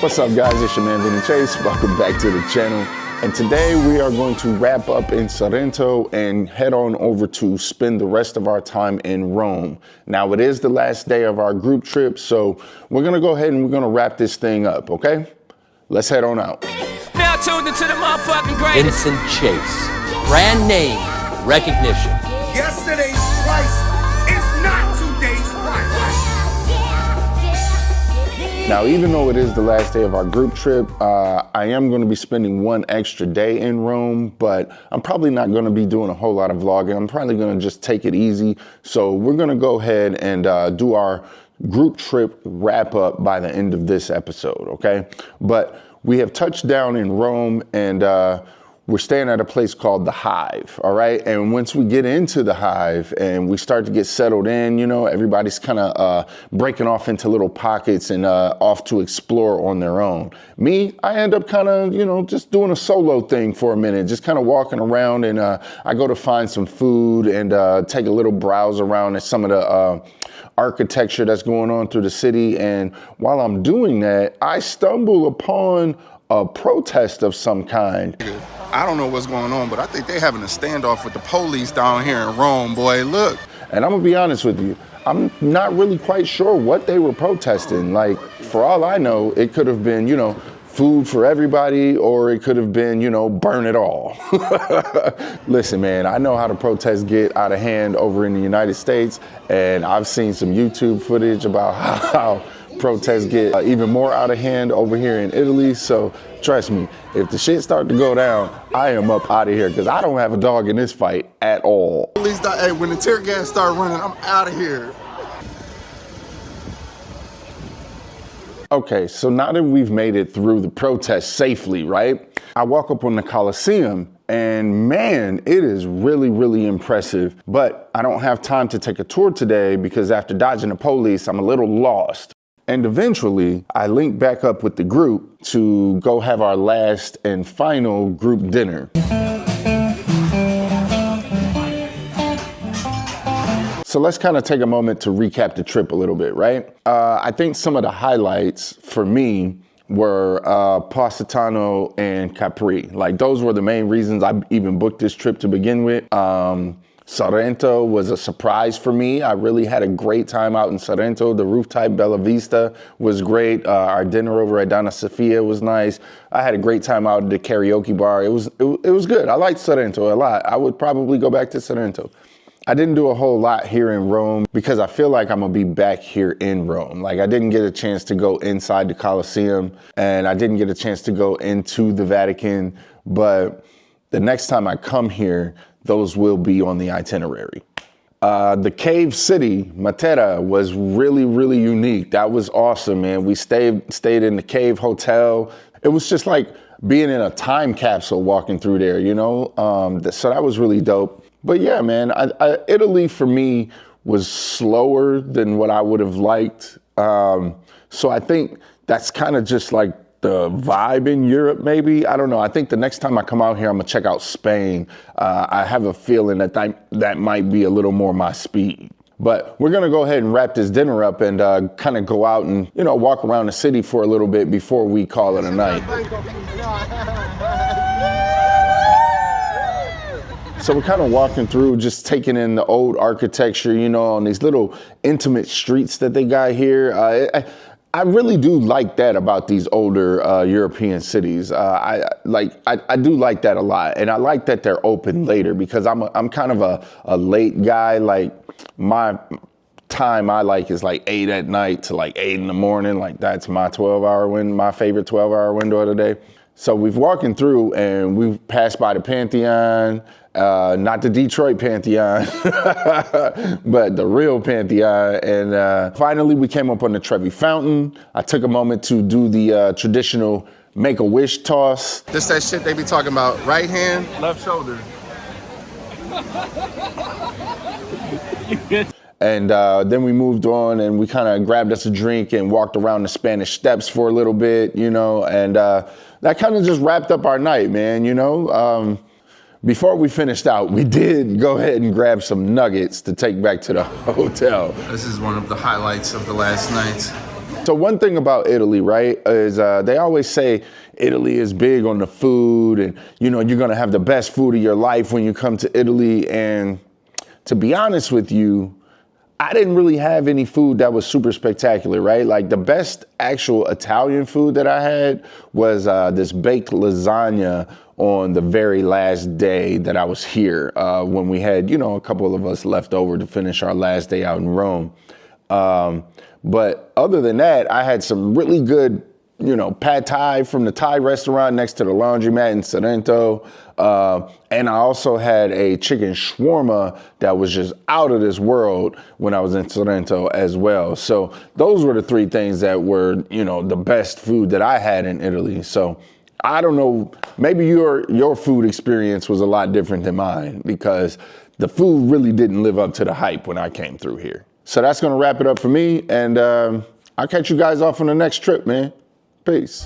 What's up, guys? It's your man Vinny Chase. Welcome back to the channel. And today we are going to wrap up in Sorrento and head on over to spend the rest of our time in Rome. Now, it is the last day of our group trip, so we're going to go ahead and we're going to wrap this thing up, okay? Let's head on out. Now tuned into the motherfucking greatest. Vincent Chase. Brand name recognition. Yesterday's price is not today's price. Now, even though it is the last day of our group trip, I am going to be spending one extra day in Rome, but I'm probably not going to be doing a whole lot of vlogging. I'm probably going to just take it easy. So we're going to go ahead and do our group trip wrap up by the end of this episode, okay? But we have touched down in Rome and we're staying at a place called The Hive, all right? And once we get into The Hive and we start to get settled in, you know, everybody's kind of breaking off into little pockets and off to explore on their own. Me, I end up kind of, you know, just doing a solo thing for a minute, just kind of walking around, and I go to find some food and take a little browse around at some of the architecture that's going on through the city. And while I'm doing that, I stumble upon a protest of some kind. I don't know what's going on, but I think they're having a standoff with the police down here in Rome, boy, look. And I'm gonna be honest with you, I'm not really quite sure what they were protesting. Like, for all I know, it could have been, you know, food for everybody, or it could have been, you know, burn it all. Listen, man, I know how the protests get out of hand over in the United States, and I've seen some YouTube footage about how protests get even more out of hand over here in Italy. So trust me, if the shit start to go down, I am up out of here because I don't have a dog in this fight at all. Police, hey, when the tear gas start running, I'm out of here. Okay, so now that we've made it through the protest safely, right? I walk up on the Coliseum and man, it is really, really impressive. But I don't have time to take a tour today because after dodging the police, I'm a little lost. And eventually, I linked back up with the group to go have our last and final group dinner. So let's kind of take a moment to recap the trip a little bit, right? I think some of the highlights for me were Positano and Capri. Like, those were the main reasons I even booked this trip to begin with. Sorrento was a surprise for me. I really had a great time out in Sorrento. The rooftop Bella Vista was great. Our dinner over at Donna Sofia was nice. I had a great time out at the karaoke bar. It was good. I liked Sorrento a lot. I would probably go back to Sorrento. I didn't do a whole lot here in Rome because I feel like I'm gonna be back here in Rome. Like, I didn't get a chance to go inside the Coliseum and I didn't get a chance to go into the Vatican, but the next time I come here, those will be on the itinerary. The cave city, Matera, was really, really unique. That was awesome, man. We stayed in the cave hotel. It was just like being in a time capsule walking through there, you know? So that was really dope. But yeah, man, Italy for me was slower than what I would have liked. So I think that's kind of just like the vibe in Europe, maybe. I don't know. I think the next time I come out here, I'm gonna check out Spain. I have a feeling that might be a little more my speed. But we're gonna go ahead and wrap this dinner up and kind of go out and, you know, walk around the city for a little bit before we call it a night. So we're kind of walking through, just taking in the old architecture, you know, on these little intimate streets that they got here. I really do like that about these older European cities. I do like that a lot, and I like that they're open later because I'm kind of a late guy. Like, my time I like is like 8 at night to like 8 in the morning. Like, that's my 12-hour window, my favorite 12-hour window of the day. So we've walking through and we've passed by the Pantheon, not the Detroit Pantheon, but the real Pantheon. And finally we came up on the Trevi Fountain. I took a moment to do the traditional Make-A-Wish toss. This that shit they be talking about, right hand, left shoulder. And then we moved on and we kind of grabbed us a drink and walked around the Spanish Steps for a little bit, you know, and that kind of just wrapped up our night, man, you know. Before we finished out, we did go ahead and grab some nuggets to take back to the hotel. This is one of the highlights of the last night. So one thing about Italy, right, is they always say Italy is big on the food and, you know, you're going to have the best food of your life when you come to Italy. And to be honest with you, I didn't really have any food that was super spectacular, right? Like the best actual Italian food that I had was this baked lasagna on the very last day that I was here when we had, you know, a couple of us left over to finish our last day out in Rome. But other than that, I had some really good, you know, pad thai from the Thai restaurant next to the laundromat in Sorrento. And I also had a chicken shawarma that was just out of this world when I was in Sorrento as well. So those were the three things that were, you know, the best food that I had in Italy. So I don't know, maybe your food experience was a lot different than mine because the food really didn't live up to the hype when I came through here. So that's going to wrap it up for me. And I'll catch you guys off on the next trip, man. Peace.